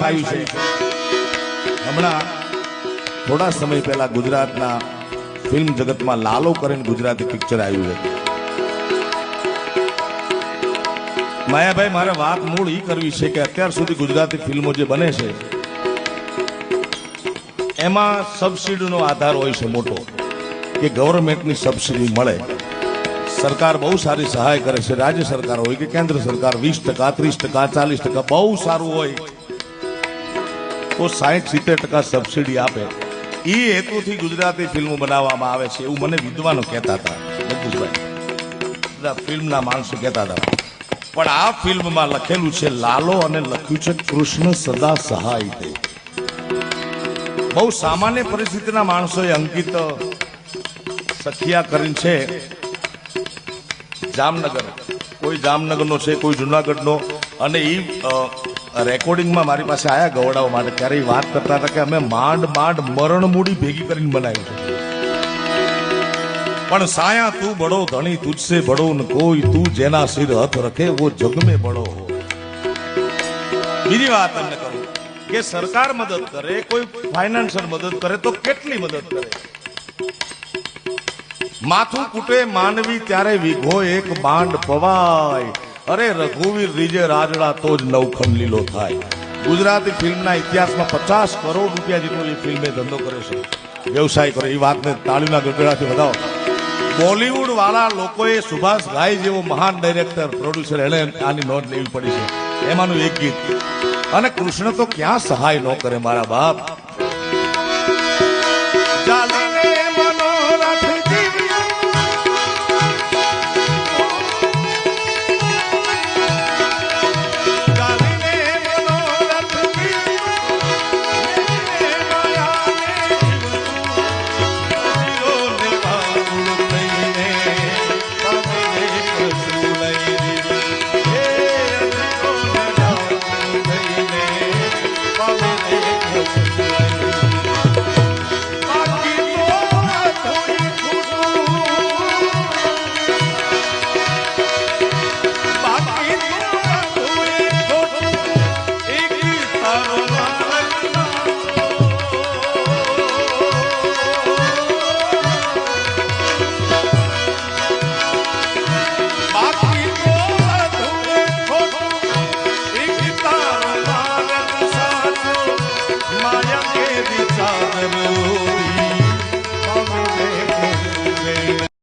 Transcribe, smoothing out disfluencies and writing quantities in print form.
આવ્યું છે. હમણાં થોડા સમય પહેલા ગુજરાતના ફિલ્મ જગતમાં લાલો કરીને ગુજરાતી પિક્ચર આવ્યું છે. માયાભાઈ, મારે વાત મૂળ એ કરવી છે કે અત્યાર સુધી ગુજરાતી ફિલ્મો જે બને છે એમાં સબસિડીનો આધાર હોય છે મોટો, કે ગવર્મેન્ટની સબસિડી મળે. સરકાર બહુ સારી સહાય કરે છે, રાજ્ય સરકાર હોય કે કેન્દ્ર સરકાર 20%, 30%, 40%, બહુ સારું હોય તો 60-70% સબસિડી આપે. એ હેતુથી ગુજરાતી ફિલ્મો બનાવવામાં આવે છે એવું મને વિદ્વાનો કહેતા હતા, જગદીશભાઈ, ફિલ્મના માણસો કહેતા હતા. પણ આ ફિલ્મમાં લખેલું છે લાલો અને લખ્યું છે કૃષ્ણ સદા સહાય દે. બહુ સામાન્ય પરિસ્થિતિના માણસોએ અંકિત સખિયા કરીને છે. જામનગર, કોઈ જામનગરનો છે, કોઈ જુનાગઢનો. અને એ રેકોર્ડિંગમાં મારી પાસે આયા ગવડાવવા માટે, ત્યારે એ વાત કરતા હતા કે અમે માંડ મરણ મૂડી ભેગી કરીને બનાવ્યું છે. પણ સાયા તું બડો ધણી તુજસે બડો ન કોઈ, તું જેના સિર હથ રખે વો જગ में બડો હો. બીજી વાત તમને કરું કે સરકાર મદદ કરે, કોઈ ફાઇનાન્શિયલ મદદ કરે તો કેટલી મદદ કરે. માથું કૂટે માનવી ત્યારે વિઘો એક બાંડ પવાય, અરે રઘુવીર રીજે રાજડા તો જ નવખંડ લીલો થાય. ગુજરાતી ફિલ્મના ઇતિહાસમાં 50 કરોડ રૂપિયા જેટલો એ ફિલ્મે ધંધો કરે છે, વ્યવસાય કરે. એ વાતને તાળીના ગગડાથી વધાવો. બોલિવૂડ વાળા લોકોએ સુભાષ ઘાઈ જેવો મહાન ડાયરેક્ટર, પ્રોડ્યુસર, એને આની નોંધ લેવી પડી છે. એમાંનું એક ગીત. અને કૃષ્ણ તો ક્યાં સહાય ન કરે મારા બાપ.